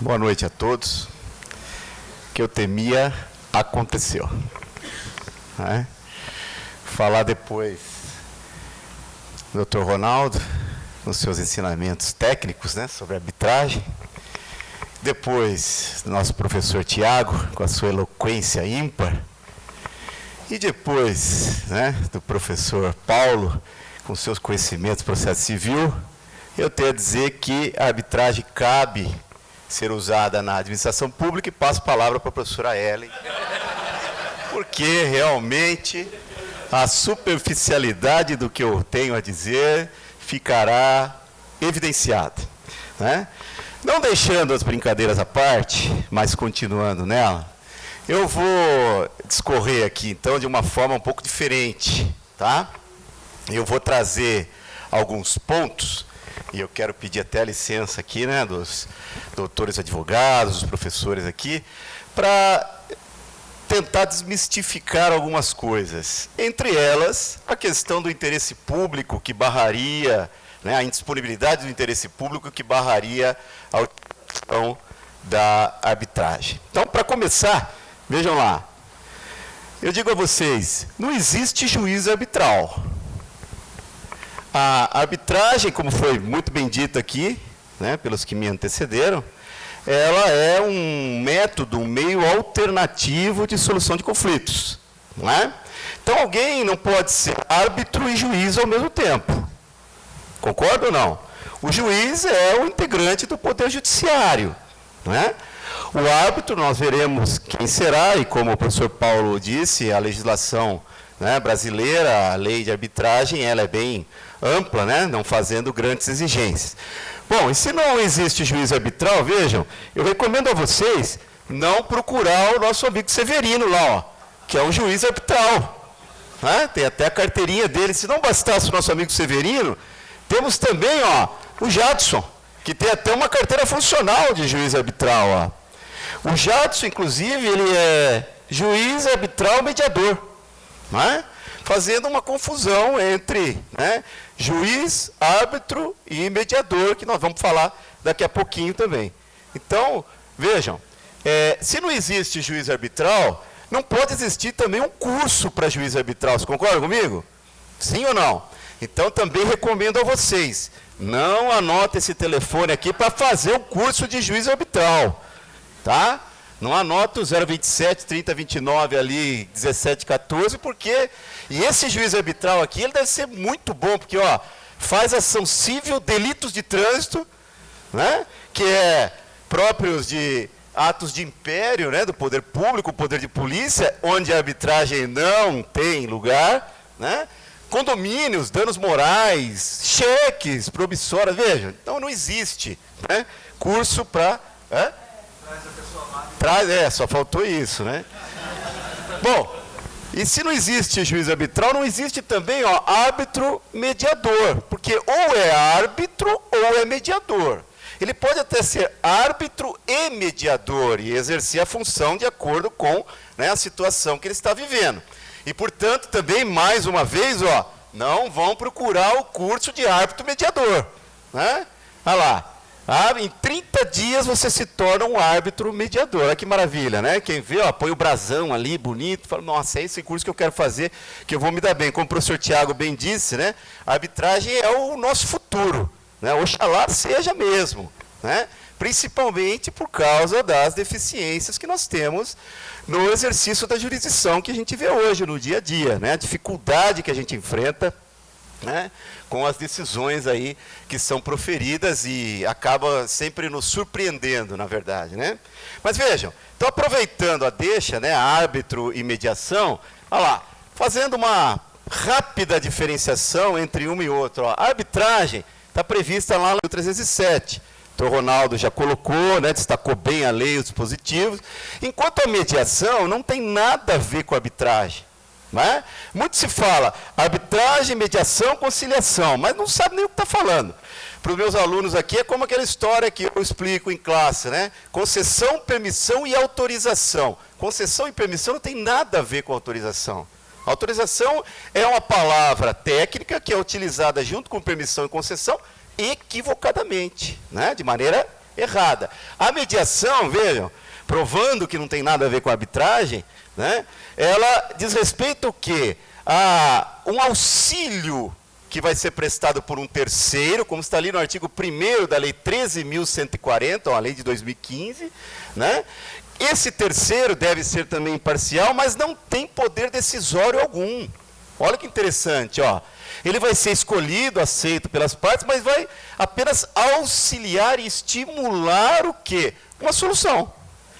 Boa noite a todos. O que eu temia aconteceu. Falar depois do Dr. Ronaldo, nos seus ensinamentos técnicos, sobre arbitragem. Depois, do nosso professor Tiago, com a sua eloquência ímpar. E depois, do professor Paulo, com seus conhecimentos do processo civil, eu tenho a dizer que a arbitragem cabe ser usada na administração pública e passo a palavra para a professora Ellen, porque realmente a superficialidade do que eu tenho a dizer ficará evidenciada. Não deixando as brincadeiras à parte, mas continuando nela, eu vou discorrer aqui, então, de uma forma um pouco diferente. Eu vou trazer alguns pontos, e eu quero pedir até a licença aqui, dos doutores advogados, dos professores aqui, para tentar desmistificar algumas coisas. Entre elas, a questão do interesse público que barraria, a indisponibilidade do interesse público que barraria a utilização da arbitragem. Então, para começar, vejam lá, eu digo a vocês, não existe juízo arbitral. A arbitragem, como foi muito bem dito aqui, pelos que me antecederam, ela é um método, um meio alternativo de solução de conflitos. Então, alguém não pode ser árbitro e juiz ao mesmo tempo. Concorda ou não? O juiz é o integrante do Poder Judiciário. O árbitro, nós veremos quem será, e como o professor Paulo disse, a legislação brasileira, a lei de arbitragem, ela é bem ampla, não fazendo grandes exigências. Bom, e se não existe juiz arbitral, vejam, eu recomendo a vocês não procurar o nosso amigo Severino lá, que é um juiz arbitral. Tem até a carteirinha dele. Se não bastasse o nosso amigo Severino, temos também o Jadson, que tem até uma carteira funcional de juiz arbitral. O Jadson, inclusive, ele é juiz arbitral mediador, fazendo uma confusão entre juiz, árbitro e mediador, que nós vamos falar daqui a pouquinho também. Então, vejam, se não existe juiz arbitral, não pode existir também um curso para juiz arbitral. Você concorda comigo? Sim ou não? Então, também recomendo a vocês, não anote esse telefone aqui para fazer o curso de juiz arbitral. Não anota o 027 3029 ali, 1714, porque... E esse juiz arbitral aqui, ele deve ser muito bom, porque, faz ação civil, delitos de trânsito, que é próprios de atos de império, do poder público, poder de polícia, onde a arbitragem não tem lugar, condomínios, danos morais, cheques, promissórias, vejam, então não existe curso para... só faltou isso, Bom, e se não existe juiz arbitral, não existe também árbitro mediador, porque ou é árbitro ou é mediador. Ele pode até ser árbitro e mediador e exercer a função de acordo com a situação que ele está vivendo. E, portanto, também, mais uma vez, não vão procurar o curso de árbitro mediador. Olha lá. Em 30 dias você se torna um árbitro mediador. Olha que maravilha, Quem vê, põe o brasão ali, bonito, fala, nossa, é esse curso que eu quero fazer, que eu vou me dar bem. Como o professor Tiago bem disse, a arbitragem é o nosso futuro. Oxalá seja mesmo. Principalmente por causa das deficiências que nós temos no exercício da jurisdição que a gente vê hoje, no dia a dia. A dificuldade que a gente enfrenta com as decisões aí que são proferidas e acaba sempre nos surpreendendo, na verdade. Mas vejam, então aproveitando a deixa, árbitro e mediação, olha lá, fazendo uma rápida diferenciação entre uma e outra. A arbitragem está prevista lá no 307. O Ronaldo já colocou, destacou bem a lei, os dispositivos. Enquanto a mediação não tem nada a ver com a arbitragem. Muito se fala arbitragem, mediação, conciliação, mas não sabe nem o que está falando. Para os meus alunos aqui é como aquela história que eu explico em classe, concessão, permissão e autorização. Concessão e permissão não tem nada a ver com autorização. Autorização é uma palavra técnica que é utilizada junto com permissão e concessão equivocadamente, de maneira errada. A mediação, vejam, provando que não tem nada a ver com a arbitragem, né, ela diz respeito ao quê? A um auxílio que vai ser prestado por um terceiro, como está ali no artigo 1º da Lei 13.140, uma lei de 2015, né? Esse terceiro deve ser também imparcial, mas não tem poder decisório algum. Olha que interessante, ó. Ele vai ser escolhido, aceito pelas partes, mas vai apenas auxiliar e estimular o quê? Uma solução.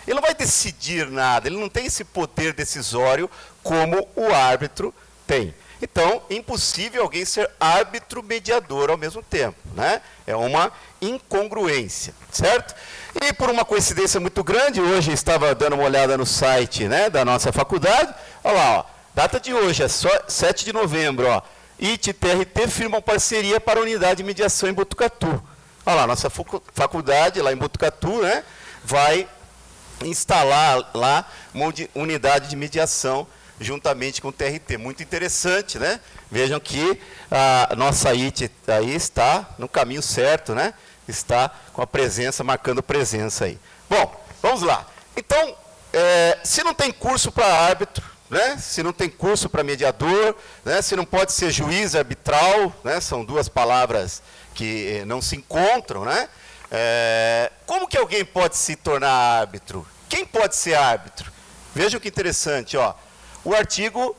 Ele não vai decidir nada, ele não tem esse poder decisório como o árbitro tem. Então, é impossível alguém ser árbitro mediador ao mesmo tempo, né? É uma incongruência, certo? E por uma coincidência muito grande, hoje estava dando uma olhada no site, né, da nossa faculdade, olha lá, ó, data de hoje, é só 7 de novembro, ó, IT e TRT firmam parceria para a unidade de mediação em Botucatu. Olha lá, nossa faculdade lá em Botucatu, né, vai instalar lá uma unidade de mediação juntamente com o TRT. Muito interessante, né? Vejam que a nossa IT aí está no caminho certo, né? Está com a presença, marcando presença aí. Bom, vamos lá. Então, se não tem curso para árbitro, né? Se não tem curso para mediador, né? Se não pode ser juiz arbitral, né? São duas palavras que não se encontram, né? Como que alguém pode se tornar árbitro? Quem pode ser árbitro? Vejam que interessante, ó. O artigo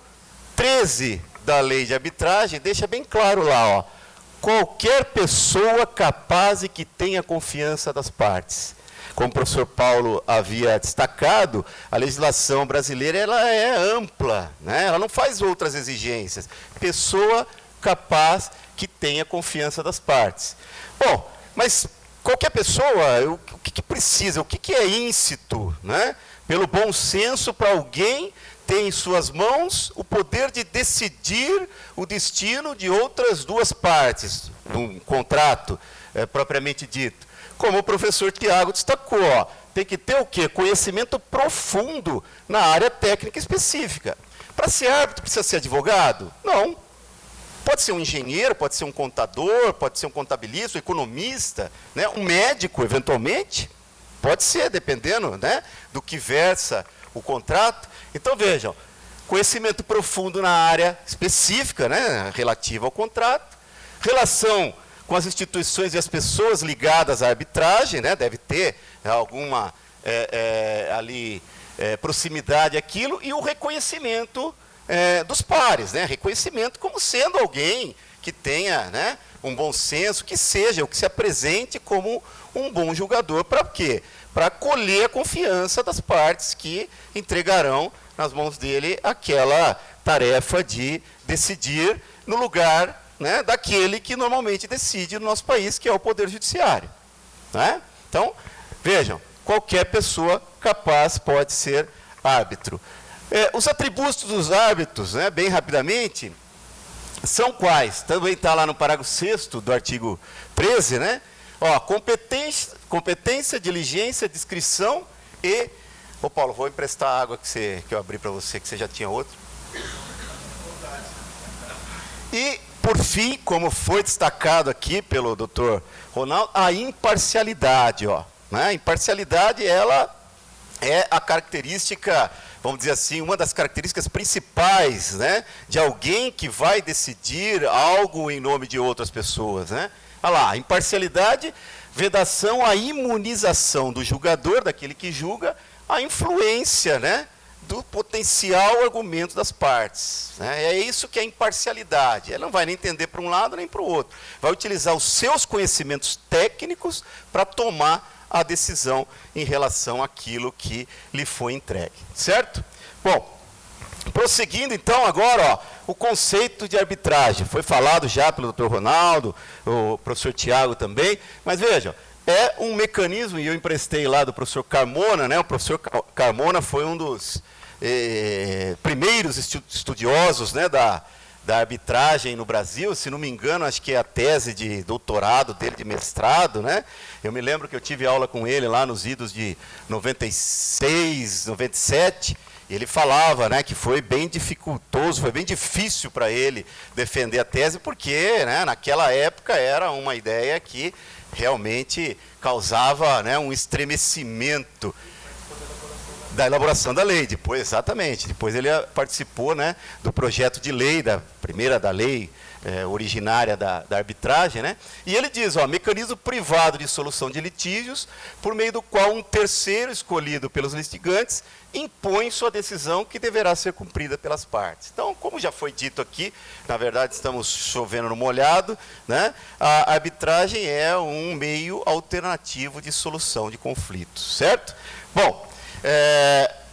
13 da lei de arbitragem deixa bem claro lá, ó. Qualquer pessoa capaz e que tenha confiança das partes. Como o professor Paulo havia destacado, a legislação brasileira ela é ampla, né? Ela não faz outras exigências. Pessoa capaz que tenha confiança das partes. Bom, mas qualquer pessoa, o que precisa, o que é íncito, né? Pelo bom senso para alguém ter em suas mãos o poder de decidir o destino de outras duas partes, num contrato propriamente dito. Como o professor Tiago destacou, ó, tem que ter o quê? Conhecimento profundo na área técnica específica. Para ser árbitro, precisa ser advogado? Não. Pode ser um engenheiro, pode ser um contador, pode ser um contabilista, um economista, né? Um médico, eventualmente. Pode ser, dependendo, né, do que versa o contrato. Então, vejam, conhecimento profundo na área específica, né, relativa ao contrato, relação com as instituições e as pessoas ligadas à arbitragem, né, deve ter alguma proximidade àquilo, e o reconhecimento dos pares, né, reconhecimento como sendo alguém que tenha, né, um bom senso, que seja, ou que se apresente como um bom julgador. Para quê? Para colher a confiança das partes que entregarão nas mãos dele aquela tarefa de decidir no lugar, né, daquele que normalmente decide no nosso país, que é o Poder Judiciário, né? Então, vejam, qualquer pessoa capaz pode ser árbitro. Os atributos dos árbitros, né, bem rapidamente, são quais? Também está lá no parágrafo 6º do artigo 13, né? Ó, competência, diligência, discrição e... Ô Paulo, vou emprestar a água que eu abri para você, que você já tinha outro. E, por fim, como foi destacado aqui pelo Dr. Ronaldo, a imparcialidade, ó, né? A imparcialidade, ela é a característica, vamos dizer assim, uma das características principais, né, de alguém que vai decidir algo em nome de outras pessoas, né? Olha lá, imparcialidade, vedação à imunização do julgador, daquele que julga, a influência, né, do potencial argumento das partes, né? É isso que é imparcialidade. Ela não vai nem entender para um lado nem para o outro. Vai utilizar os seus conhecimentos técnicos para tomar a decisão em relação àquilo que lhe foi entregue. Certo? Bom, prosseguindo então agora, ó, o conceito de arbitragem. Foi falado já pelo Dr. Ronaldo, o professor Tiago também, mas vejam, é um mecanismo, e eu emprestei lá do professor Carmona, né? O professor Carmona foi um dos primeiros estudiosos, né, da arbitragem no Brasil. Se não me engano, acho que é a tese de doutorado dele, de mestrado, né? Eu me lembro que eu tive aula com ele lá nos idos de 96, 97, e ele falava, né, que foi bem dificultoso, foi bem difícil para ele defender a tese, porque, né, naquela época era uma ideia que realmente causava, né, um estremecimento da elaboração da lei. Depois, exatamente, depois ele participou, né, do projeto de lei, da primeira da lei originária da arbitragem, né? E ele diz, ó, mecanismo privado de solução de litígios, por meio do qual um terceiro escolhido pelos litigantes impõe sua decisão que deverá ser cumprida pelas partes. Então, como já foi dito aqui, na verdade estamos chovendo no molhado, né? A arbitragem é um meio alternativo de solução de conflitos, certo? Bom,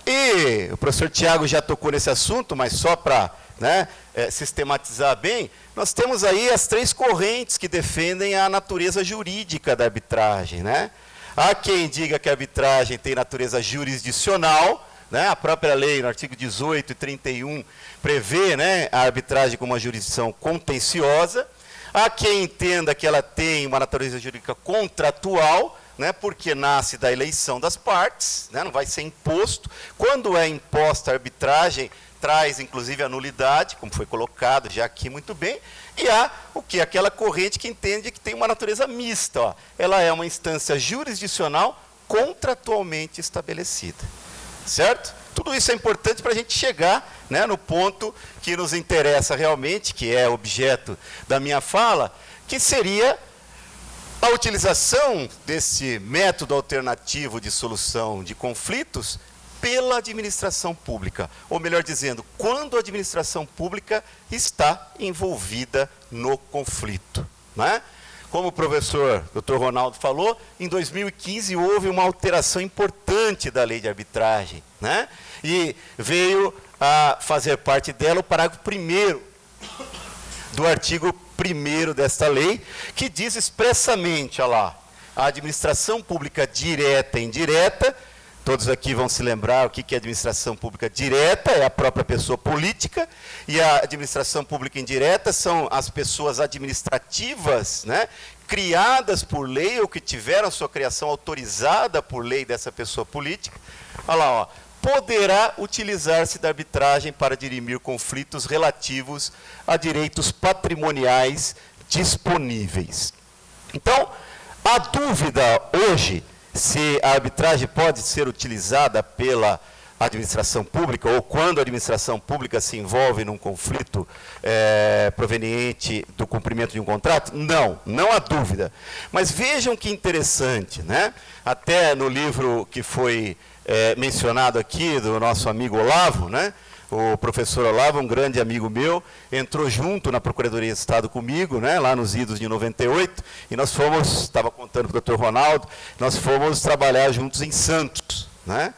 e o professor Tiago já tocou nesse assunto, mas só para, né, sistematizar bem, nós temos aí as três correntes que defendem a natureza jurídica da arbitragem, né? Há quem diga que a arbitragem tem natureza jurisdicional, né? A própria lei, no artigo 18 e 31, prevê, né, a arbitragem como uma jurisdição contenciosa. Há quem entenda que ela tem uma natureza jurídica contratual, né, porque nasce da eleição das partes, né, não vai ser imposto. Quando é imposta a arbitragem, traz inclusive a nulidade, como foi colocado já aqui muito bem, e há o que? Aquela corrente que entende que tem uma natureza mista, ó. Ela é uma instância jurisdicional contratualmente estabelecida, certo? Tudo isso é importante para a gente chegar, né, no ponto que nos interessa realmente, que é objeto da minha fala, que seria a utilização desse método alternativo de solução de conflitos pela administração pública, ou melhor dizendo, quando a administração pública está envolvida no conflito, né? Como o professor Dr. Ronaldo falou, em 2015 houve uma alteração importante da lei de arbitragem, né? E veio a fazer parte dela o parágrafo 1º do artigo 1º desta lei, que diz expressamente, olha lá, a administração pública direta e indireta. Todos aqui vão se lembrar o que é administração pública direta, é a própria pessoa política, e a administração pública indireta são as pessoas administrativas, né, criadas por lei ou que tiveram sua criação autorizada por lei dessa pessoa política. Olha lá, ó, poderá utilizar-se da arbitragem para dirimir conflitos relativos a direitos patrimoniais disponíveis. Então, a dúvida hoje se a arbitragem pode ser utilizada pela administração pública, ou quando a administração pública se envolve num conflito proveniente do cumprimento de um contrato? Não, não há dúvida. Mas vejam que interessante, né? Até no livro que foi mencionado aqui, do nosso amigo Olavo, né? O professor Olavo, um grande amigo meu, entrou junto na Procuradoria de Estado comigo, né, lá nos idos de 98, e nós fomos, estava contando para o Dr. Ronaldo, nós fomos trabalhar juntos em Santos, né?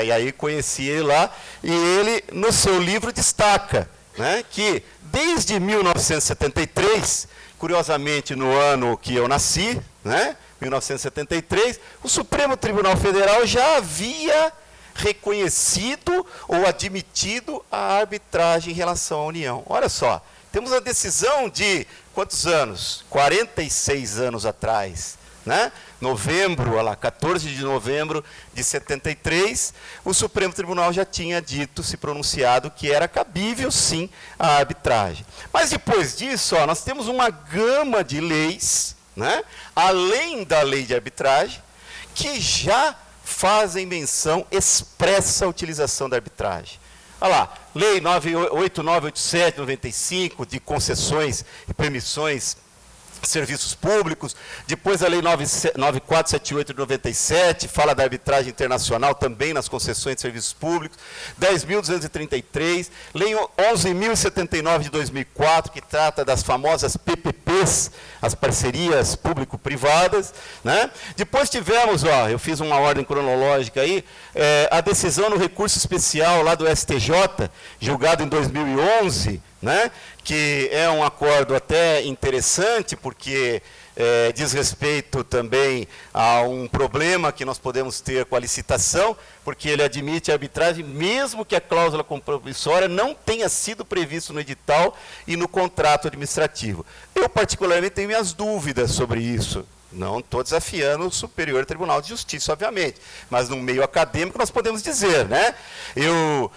E aí conheci ele lá, e ele, no seu livro, destaca, né, que desde 1973, curiosamente no ano que eu nasci, né, 1973, o Supremo Tribunal Federal já havia reconhecido ou admitido a arbitragem em relação à União. Olha só, temos a decisão de quantos anos? 46 anos atrás, né? Novembro, olha lá, 14 de novembro de 73, o Supremo Tribunal já tinha dito, se pronunciado, que era cabível, sim, a arbitragem. Mas depois disso, ó, nós temos uma gama de leis, né, além da lei de arbitragem, que já fazem menção expressa à utilização da arbitragem. Olha lá, Lei 8987 de 95, de concessões e permissões de serviços públicos. Depois a Lei 9478 de 97, fala da arbitragem internacional também nas concessões de serviços públicos. 10.233, Lei 11.079 de 2004, que trata das famosas PPPs, as parcerias público-privadas, né? Depois tivemos, ó, eu fiz uma ordem cronológica aí, a decisão no recurso especial lá do STJ, julgado em 2011, né, que é um acordo até interessante, porque diz respeito também a um problema que nós podemos ter com a licitação, porque ele admite a arbitragem, mesmo que a cláusula compromissória não tenha sido previsto no edital e no contrato administrativo. Eu, particularmente, tenho minhas dúvidas sobre isso. Não estou desafiando o Superior Tribunal de Justiça, obviamente, mas no meio acadêmico nós podemos dizer, né? Eu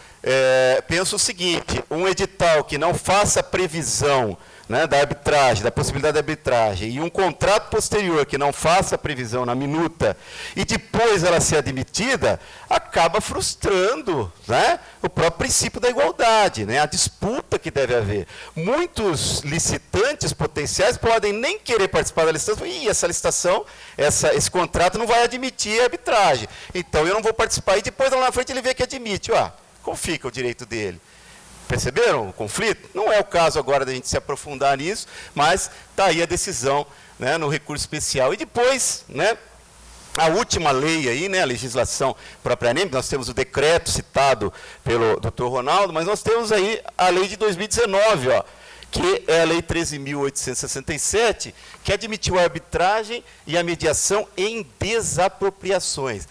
penso o seguinte, um edital que não faça previsão né, da arbitragem, da possibilidade de arbitragem, e um contrato posterior que não faça a previsão na minuta, e depois ela ser admitida, acaba frustrando, né, o próprio princípio da igualdade, né, a disputa que deve haver. Muitos licitantes potenciais podem nem querer participar da licitação, e essa licitação, esse contrato não vai admitir a arbitragem, então eu não vou participar, e depois lá na frente ele vê que admite, como fica o direito dele? Perceberam o conflito? Não é o caso agora da gente se aprofundar nisso, mas está aí a decisão, né, no recurso especial. E depois, né, a última lei aí, né, a legislação propriamente, nós temos o decreto citado pelo Dr. Ronaldo, mas nós temos aí a lei de 2019, que é a lei 13.867, que admitiu a arbitragem e a mediação em desapropriações.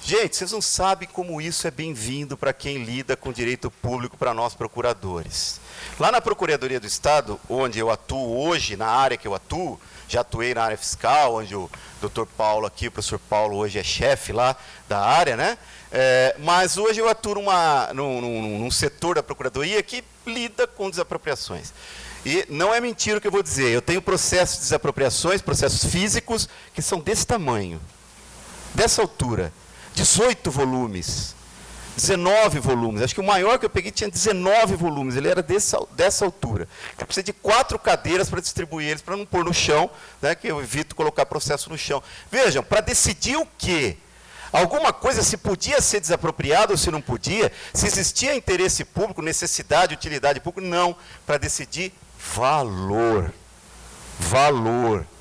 Gente, vocês não sabem como isso é bem-vindo para quem lida com direito público, para nós procuradores. Lá na Procuradoria do Estado, onde eu atuo hoje, na área que eu atuo, já atuei na área fiscal, onde o Dr. Paulo aqui, o professor Paulo, hoje é chefe lá da área, né? Mas hoje eu atuo num setor da Procuradoria que lida com desapropriações. E não é mentira o que eu vou dizer, eu tenho processos de desapropriações, processos físicos, que são desse tamanho, dessa altura. 18 volumes, 19 volumes, acho que o maior que eu peguei tinha 19 volumes, ele era dessa altura. Eu preciso de 4 cadeiras para distribuir eles, para não pôr no chão, né, que eu evito colocar processo no chão. Vejam, para decidir o quê? Alguma coisa, se podia ser desapropriado ou se não podia, se existia interesse público, necessidade, utilidade pública, não, para decidir valor,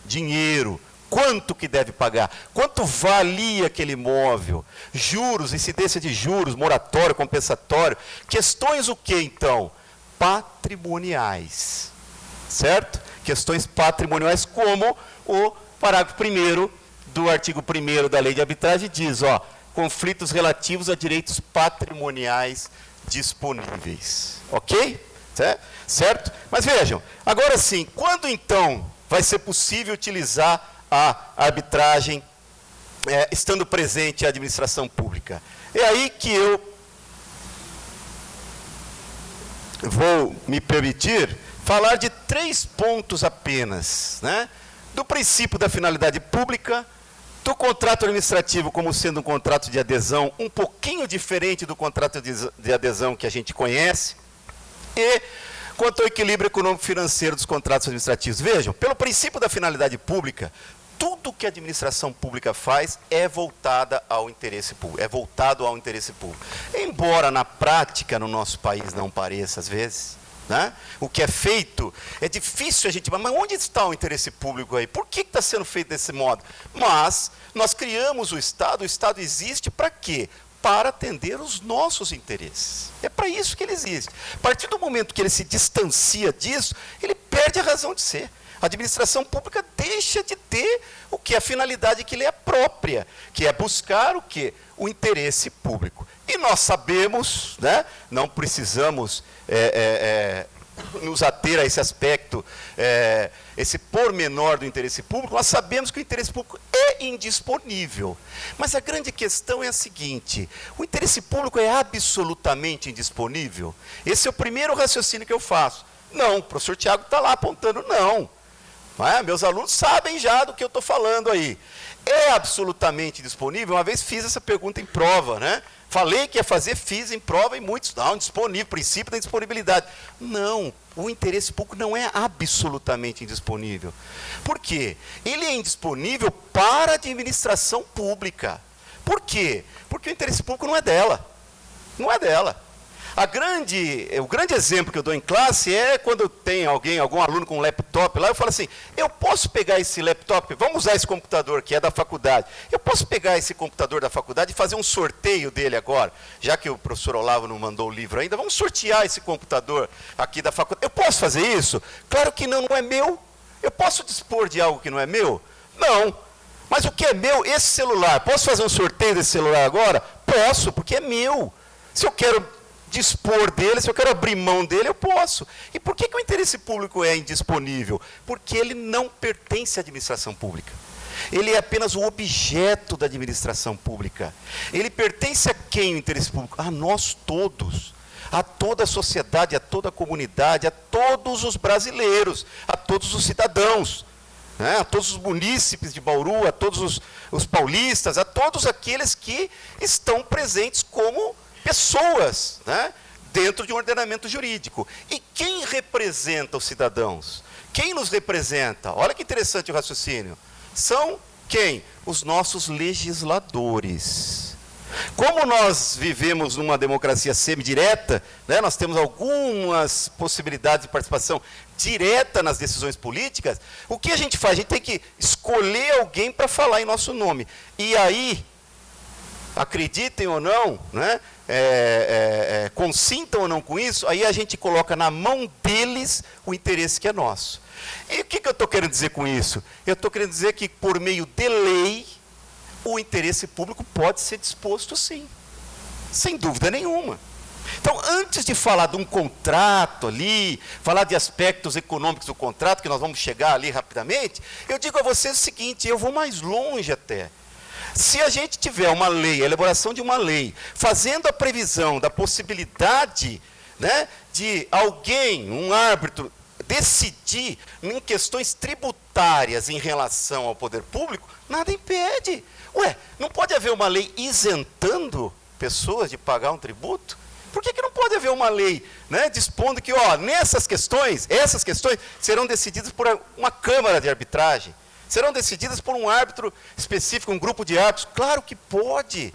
dinheiro, quanto que deve pagar, quanto valia aquele imóvel, juros, incidência de juros, moratório, compensatório, questões o que então? Patrimoniais, certo? Questões patrimoniais, como o parágrafo 1º do artigo 1º da lei de arbitragem diz, conflitos relativos a direitos patrimoniais disponíveis, ok? Certo? Mas vejam, agora sim, quando então vai ser possível utilizar a arbitragem estando presente a administração pública? É aí que eu vou me permitir falar de 3 pontos apenas, né? Do princípio da finalidade pública, do contrato administrativo como sendo um contrato de adesão um pouquinho diferente do contrato de adesão que a gente conhece, e quanto ao equilíbrio econômico-financeiro dos contratos administrativos. Vejam, pelo princípio da finalidade pública, tudo que a administração pública faz é voltado ao interesse público. Embora na prática, no nosso país, não pareça às vezes, né? O que é feito, é difícil a gente... Mas onde está o interesse público aí? Por que está sendo feito desse modo? Mas nós criamos o Estado existe para quê? Para atender os nossos interesses. É para isso que ele existe. A partir do momento que ele se distancia disso, ele perde a razão de ser. A administração pública deixa de ter o que é a finalidade que lhe é própria, que é buscar o quê? O interesse público. E nós sabemos, né, não precisamos nos ater a esse aspecto, esse pormenor do interesse público, nós sabemos que o interesse público é indisponível. Mas a grande questão é a seguinte, o interesse público é absolutamente indisponível? Esse é o primeiro raciocínio que eu faço. Não, o professor Tiago está lá apontando não. Meus alunos sabem já do que eu estou falando aí. É absolutamente disponível? Uma vez fiz essa pergunta em prova, né? Falei que ia fazer, fiz em prova e muitos, disponível, princípio da disponibilidade. Não, o interesse público não é absolutamente indisponível. Por quê? Ele é indisponível para a administração pública. Por quê? Porque o interesse público não é dela. Não é dela. O grande exemplo que eu dou em classe é quando tem algum aluno com um laptop lá, eu falo assim, eu posso pegar esse laptop, vamos usar esse computador que é da faculdade, eu posso pegar esse computador da faculdade e fazer um sorteio dele agora, já que o professor Olavo não mandou o livro ainda, vamos sortear esse computador aqui da faculdade. Eu posso fazer isso? Claro que não é meu. Eu posso dispor de algo que não é meu? Não. Mas o que é meu? Esse celular, posso fazer um sorteio desse celular agora? Posso, porque é meu. Se eu quero dispor dele, se eu quero abrir mão dele, eu posso. E por que o interesse público é indisponível? Porque ele não pertence à administração pública. Ele é apenas o objeto da administração pública. Ele pertence a quem o interesse público? A nós todos. a toda a sociedade, a toda a comunidade, a todos os brasileiros, a todos os cidadãos, né? A todos os munícipes de Bauru, a todos os paulistas, a todos aqueles que estão presentes como pessoas, né? Dentro de um ordenamento jurídico. E quem representa os cidadãos? Quem nos representa? Olha que interessante o raciocínio. São quem? Os nossos legisladores. Como nós vivemos numa democracia semidireta, né, nós temos algumas possibilidades de participação direta nas decisões políticas, o que a gente faz? A gente tem que escolher alguém para falar em nosso nome. E aí, acreditem ou não, né, consintam ou não com isso, aí a gente coloca na mão deles o interesse que é nosso. E o que eu estou querendo dizer com isso? Eu estou querendo dizer que, por meio de lei, o interesse público pode ser disposto sim, sem dúvida nenhuma. Então, antes de falar de um contrato ali, falar de aspectos econômicos do contrato, que nós vamos chegar ali rapidamente, eu digo a vocês o seguinte, eu vou mais longe até. Se a gente tiver uma lei, a elaboração de uma lei, fazendo a previsão da possibilidade, né, de alguém, um árbitro, decidir em questões tributárias em relação ao poder público, nada impede. Ué, não pode haver uma lei isentando pessoas de pagar um tributo? Por que não pode haver uma lei, né, dispondo que, ó, essas questões serão decididas por uma câmara de arbitragem? Serão decididas por um árbitro específico, um grupo de árbitros? Claro que pode.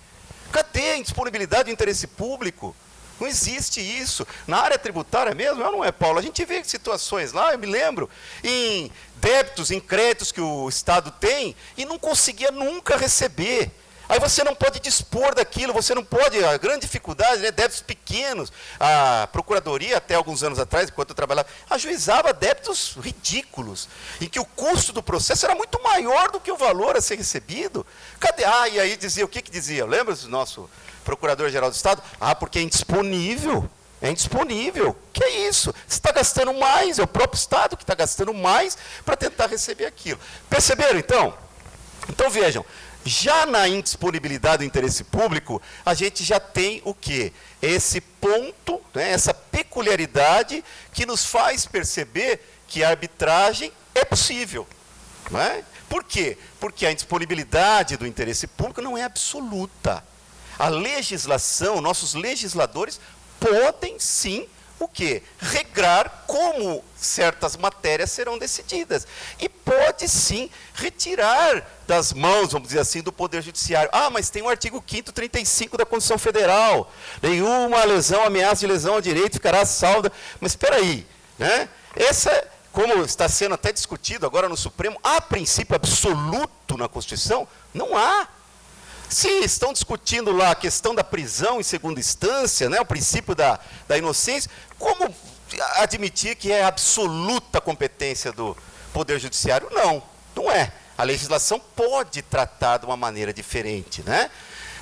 Cadê a indisponibilidade do interesse público? Não existe isso. Na área tributária mesmo, não é, Paulo? A gente vê situações lá, eu me lembro, em débitos, em créditos que o Estado tem e não conseguia nunca receber. Aí você não pode dispor daquilo, você não pode, a grande dificuldade, né, débitos pequenos. A Procuradoria, até alguns anos atrás, enquanto eu trabalhava, ajuizava débitos ridículos, em que o custo do processo era muito maior do que o valor a ser recebido. Cadê? Ah, e aí dizia, o que dizia? Lembra do nosso Procurador-Geral do Estado? Ah, porque é indisponível. É indisponível. Que é isso? Você está gastando mais, é o próprio Estado que está gastando mais para tentar receber aquilo. Perceberam, então? Então, vejam, já na indisponibilidade do interesse público, a gente já tem o quê? Esse ponto, né, essa peculiaridade que nos faz perceber que a arbitragem é possível. Não é? Por quê? Porque a indisponibilidade do interesse público não é absoluta. A legislação, nossos legisladores podem sim, o quê? Regrar como certas matérias serão decididas. E pode sim retirar das mãos, vamos dizer assim, do Poder Judiciário. Ah, mas tem o artigo 5º 35 da Constituição Federal. Nenhuma lesão, ameaça de lesão ao direito ficará salva. Mas espera aí, né? Essa, como está sendo até discutido agora no Supremo, há princípio absoluto na Constituição? Não há. Se estão discutindo lá a questão da prisão em segunda instância, né, o princípio da inocência, como admitir que é absoluta competência do Poder Judiciário? Não, não é. A legislação pode tratar de uma maneira diferente, né?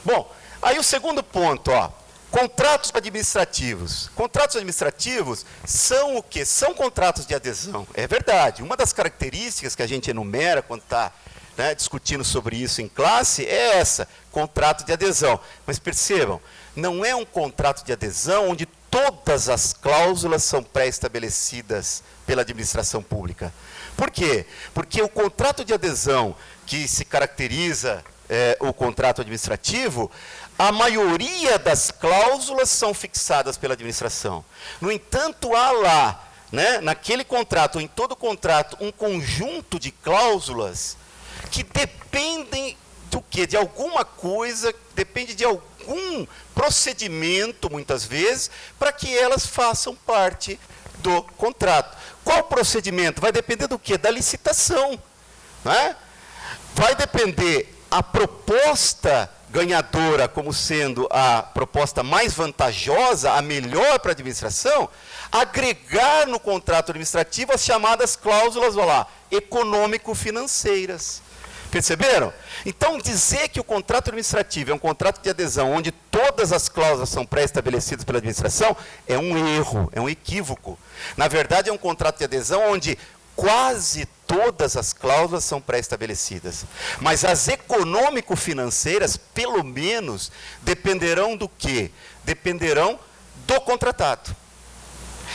Bom, aí o segundo ponto, ó, contratos administrativos. Contratos administrativos são o quê? São contratos de adesão. É verdade. Uma das características que a gente enumera quando está, né, discutindo sobre isso em classe, é essa, contrato de adesão. Mas percebam, não é um contrato de adesão onde todas as cláusulas são pré-estabelecidas pela administração pública. Por quê? Porque o contrato de adesão que se caracteriza o contrato administrativo, a maioria das cláusulas são fixadas pela administração. No entanto, há lá, né, naquele contrato, ou em todo contrato, um conjunto de cláusulas que dependem do quê? De alguma coisa, depende de algum procedimento, muitas vezes, para que elas façam parte do contrato. Qual procedimento? Vai depender do quê? Da licitação, né? Vai depender a proposta ganhadora como sendo a proposta mais vantajosa, a melhor para a administração, agregar no contrato administrativo as chamadas cláusulas, olha lá, econômico-financeiras. Perceberam? Então, dizer que o contrato administrativo é um contrato de adesão onde todas as cláusulas são pré-estabelecidas pela administração é um erro, é um equívoco. Na verdade, é um contrato de adesão onde quase todas as cláusulas são pré-estabelecidas. Mas as econômico-financeiras, pelo menos, dependerão do quê? Dependerão do contratado.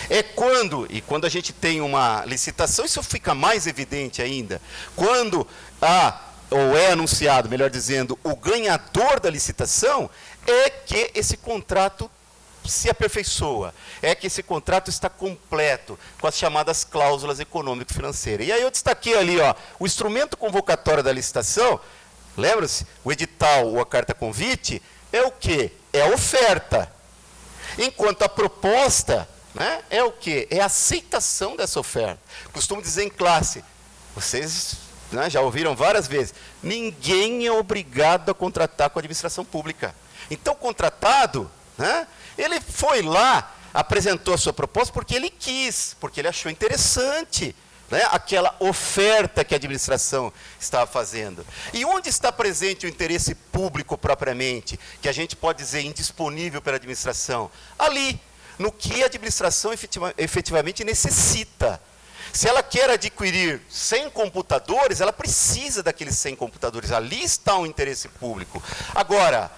É quando a gente tem uma licitação, isso fica mais evidente ainda, quando ou é anunciado, melhor dizendo, o ganhador da licitação, é que esse contrato se aperfeiçoa, é que esse contrato está completo, com as chamadas cláusulas econômico-financeiras. E aí eu destaquei ali, o instrumento convocatório da licitação, lembra-se, o edital ou a carta convite, é o quê? É a oferta. Enquanto a proposta, né, é o quê? É a aceitação dessa oferta. Costumo dizer em classe, vocês, né, já ouviram várias vezes, ninguém é obrigado a contratar com a administração pública. Então, o contratado, né, ele foi lá, apresentou a sua proposta porque ele quis, porque ele achou interessante, né, aquela oferta que a administração estava fazendo. E onde está presente o interesse público propriamente, que a gente pode dizer indisponível pela administração? Ali, no que a administração efetivamente necessita. Se ela quer adquirir 100 computadores, ela precisa daqueles 100 computadores. Ali está o interesse público. Agora,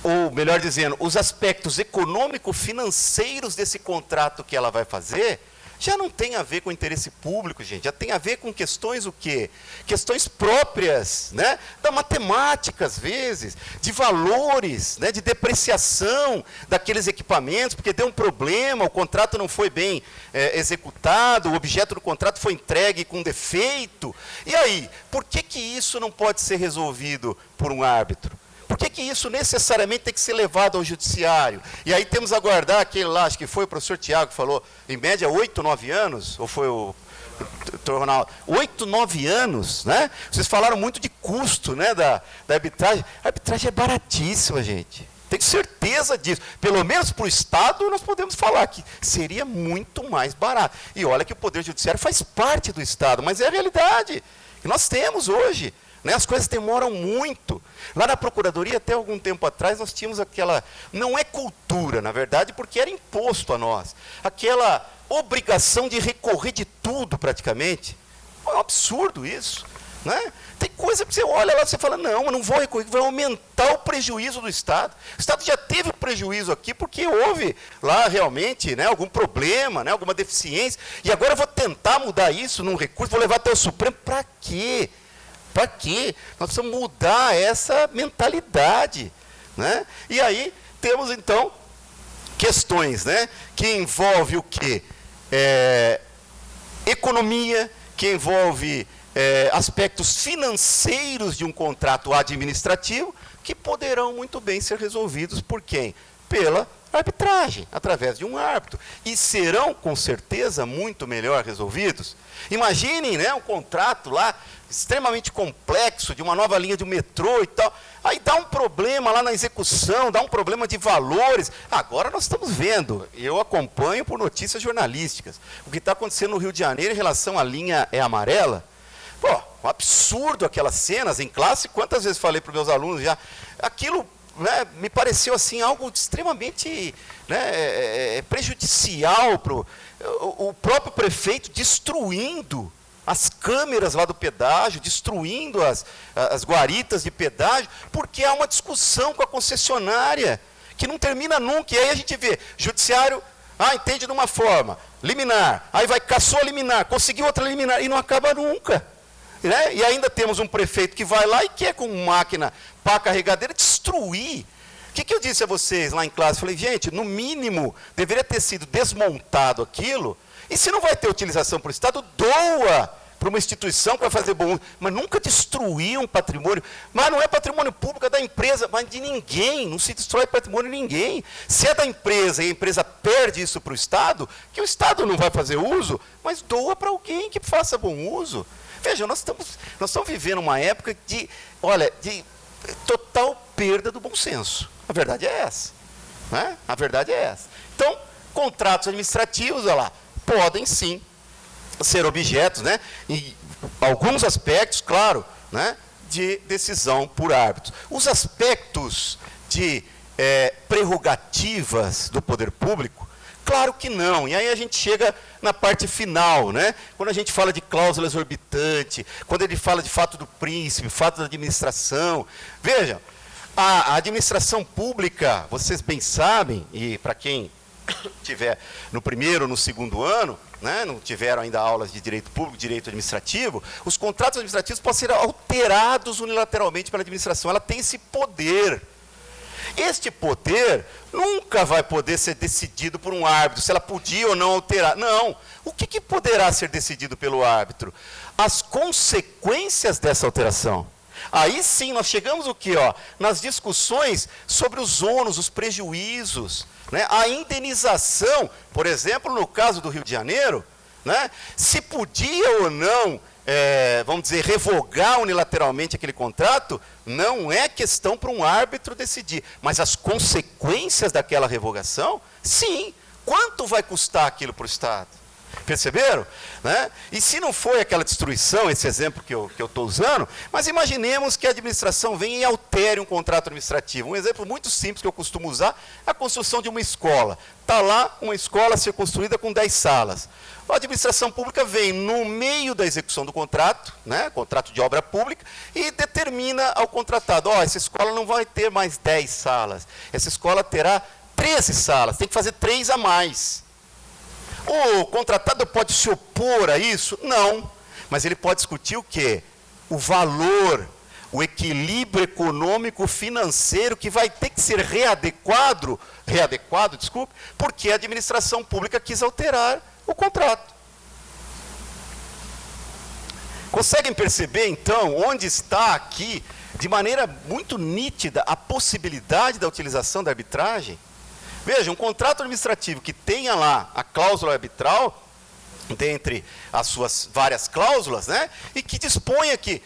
ou melhor dizendo, os aspectos econômico-financeiros desse contrato que ela vai fazer, já não tem a ver com interesse público, gente, já tem a ver com questões o quê? Questões próprias, né, da matemática, às vezes, de valores, né, de depreciação daqueles equipamentos, porque deu um problema, o contrato não foi bem executado, o objeto do contrato foi entregue com defeito. E aí, por que isso não pode ser resolvido por um árbitro? Por que isso necessariamente tem que ser levado ao judiciário? E aí temos a aguardar aquele lá, acho que foi o professor Tiago que falou, em média 8, 9 anos, ou foi o Ronaldo? 8, 9 anos, né? Vocês falaram muito de custo, né, da arbitragem. A arbitragem é baratíssima, gente. Tenho certeza disso. Pelo menos para o Estado, nós podemos falar que seria muito mais barato. E olha que o Poder Judiciário faz parte do Estado, mas é a realidade que nós temos hoje. Né, as coisas demoram muito. Lá na Procuradoria, até algum tempo atrás, nós tínhamos aquela, não é cultura, na verdade, porque era imposto a nós, aquela obrigação de recorrer de tudo, praticamente. É um absurdo isso. Né? Tem coisa que você olha lá e você fala, não, eu não vou recorrer, vai aumentar o prejuízo do Estado. O Estado já teve prejuízo aqui porque houve lá realmente, né, algum problema, né, alguma deficiência, e agora eu vou tentar mudar isso num recurso, vou levar até o Supremo, para quê? Para quê? Nós precisamos mudar essa mentalidade. Né? E aí temos, então, questões, né, que envolvem o quê? Economia, que envolve aspectos financeiros de um contrato administrativo, que poderão muito bem ser resolvidos por quem? Pela arbitragem, através de um árbitro. E serão, com certeza, muito melhor resolvidos. Imaginem, né, um contrato lá, extremamente complexo, de uma nova linha de metrô e tal. Aí dá um problema lá na execução, dá um problema de valores. Agora nós estamos vendo, eu acompanho por notícias jornalísticas, o que está acontecendo no Rio de Janeiro em relação à linha amarela. Pô, um absurdo aquelas cenas em classe, quantas vezes falei para os meus alunos já, aquilo, né, me pareceu assim algo extremamente, né, prejudicial para o próprio prefeito destruindo as câmeras lá do pedágio, destruindo as guaritas de pedágio, porque há uma discussão com a concessionária que não termina nunca. E aí a gente vê, judiciário, entende de uma forma, liminar, aí vai, caçou a liminar, conseguiu outra liminar, e não acaba nunca. Né? E ainda temos um prefeito que vai lá e quer, com máquina pá carregadeira, destruir. O que eu disse a vocês lá em classe? Falei, gente, no mínimo, deveria ter sido desmontado aquilo, e se não vai ter utilização para o Estado, doa para uma instituição que vai fazer bom uso, mas nunca destruir um patrimônio. Mas não é patrimônio público, é da empresa, mas de ninguém, não se destrói patrimônio de ninguém. Se é da empresa e a empresa perde isso para o Estado, que o Estado não vai fazer uso, mas doa para alguém que faça bom uso. Veja, nós estamos vivendo uma época de total perda do bom senso. A verdade é essa. Né? A verdade é essa. Então, contratos administrativos, olha lá, podem sim ser objetos, né, em alguns aspectos, claro, né, de decisão por árbitros. Os aspectos de prerrogativas do poder público, claro que não. E aí a gente chega na parte final, né, quando a gente fala de cláusula exorbitante, quando ele fala de fato do príncipe, fato da administração. Veja, A administração pública, vocês bem sabem, e para quem tiver no primeiro ou no segundo ano, né, não tiveram ainda aulas de direito público, direito administrativo, os contratos administrativos podem ser alterados unilateralmente pela administração. Ela tem esse poder. Este poder nunca vai poder ser decidido por um árbitro, se ela podia ou não alterar. Não. O que poderá ser decidido pelo árbitro? As consequências dessa alteração. Aí sim, nós chegamos o quê? Nas discussões sobre os ônus, os prejuízos, né? A indenização, por exemplo, no caso do Rio de Janeiro, né? Se podia ou não, vamos dizer, revogar unilateralmente aquele contrato, não é questão para um árbitro decidir. Mas as consequências daquela revogação, sim. Quanto vai custar aquilo para o Estado? Perceberam? Né? E se não foi aquela destruição, esse exemplo que eu estou usando, mas imaginemos que a administração venha e altere um contrato administrativo. Um exemplo muito simples que eu costumo usar é a construção de uma escola. Está lá uma escola a ser construída com 10 salas. A administração pública vem no meio da execução do contrato, né, contrato de obra pública, e determina ao contratado, essa escola não vai ter mais 10 salas, essa escola terá 13 salas, tem que fazer 3 a mais. O contratado pode se opor a isso? Não. Mas ele pode discutir o quê? O valor, o equilíbrio econômico financeiro que vai ter que ser readequado, porque a administração pública quis alterar o contrato. Conseguem perceber, então, onde está aqui, de maneira muito nítida, a possibilidade da utilização da arbitragem? Veja, um contrato administrativo que tenha lá a cláusula arbitral, dentre as suas várias cláusulas, né, e que disponha que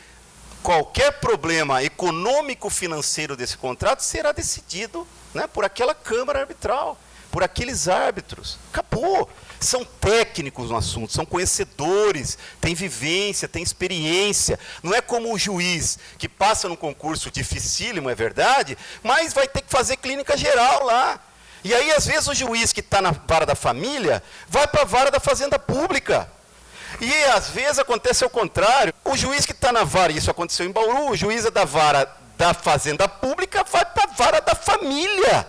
qualquer problema econômico-financeiro desse contrato será decidido, né, por aquela Câmara Arbitral, por aqueles árbitros. Acabou. São técnicos no assunto, são conhecedores, têm vivência, têm experiência. Não é como o juiz que passa num concurso dificílimo, é verdade, mas vai ter que fazer clínica geral lá. E aí, às vezes, o juiz que está na vara da família vai para a vara da fazenda pública. E, às vezes, acontece ao contrário. O juiz que está na vara, isso aconteceu em Bauru, o juiz da vara da fazenda pública vai para a vara da família.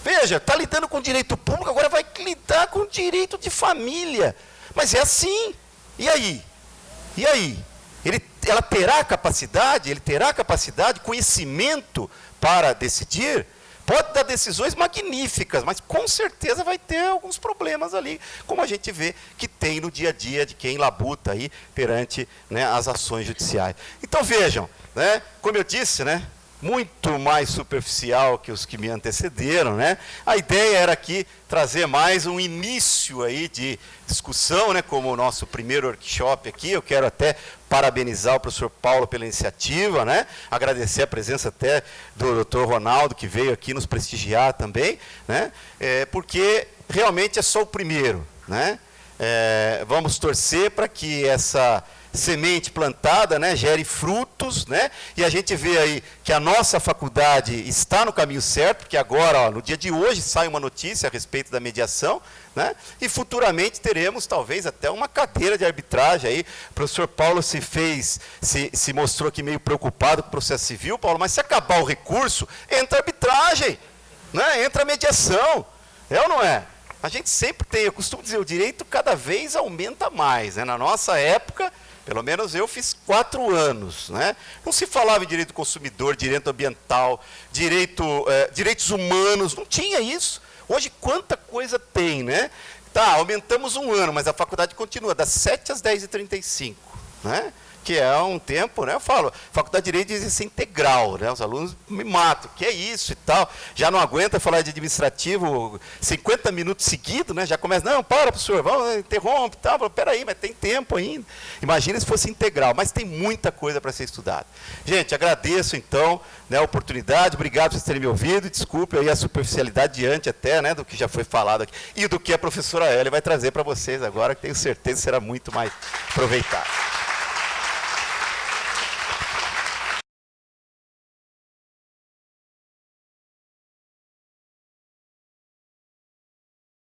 Veja, está lidando com direito público, agora vai lidar com direito de família. Mas é assim. E aí? E aí? Ela terá capacidade, ele terá capacidade, conhecimento para decidir? Pode dar decisões magníficas, mas com certeza vai ter alguns problemas ali, como a gente vê que tem no dia a dia de quem labuta aí perante, né, as ações judiciais. Então vejam, né, como eu disse, né, muito mais superficial que os que me antecederam, né? A ideia era aqui trazer mais um início aí de discussão, né? Como o nosso primeiro workshop aqui. Eu quero até parabenizar o professor Paulo pela iniciativa, né? Agradecer a presença até do Dr. Ronaldo, que veio aqui nos prestigiar também, né? Porque realmente é só o primeiro, né? Vamos torcer para que essa semente plantada, né, gere frutos, né, e a gente vê aí que a nossa faculdade está no caminho certo, porque agora, no dia de hoje, sai uma notícia a respeito da mediação, né, e futuramente teremos talvez até uma cadeira de arbitragem aí. O professor Paulo se mostrou aqui meio preocupado com o processo civil, Paulo, mas se acabar o recurso, entra arbitragem, né, entra mediação, é ou não é? A gente sempre tem, eu costumo dizer, o direito cada vez aumenta mais, né, na nossa época. Pelo menos eu fiz 4 anos, né? Não se falava em direito do consumidor, direito ambiental, direitos humanos, não tinha isso. Hoje quanta coisa tem, né? Tá, aumentamos 1 ano, mas a faculdade continua das 7 às 10h35, né? Que é um tempo, né? Eu falo, faculdade de Direito diz ser integral, né? Os alunos me matam, que é isso e tal. Já não aguenta falar de administrativo 50 minutos seguidos, né? Já começa, não, para, professor, vamos, interrompe e tal. Peraí, mas tem tempo ainda. Imagina se fosse integral, mas tem muita coisa para ser estudada. Gente, agradeço então, né, a oportunidade, obrigado por vocês terem me ouvido, desculpe aí a superficialidade diante até, né, do que já foi falado aqui, e do que a professora Elia vai trazer para vocês agora, que tenho certeza será muito mais aproveitado.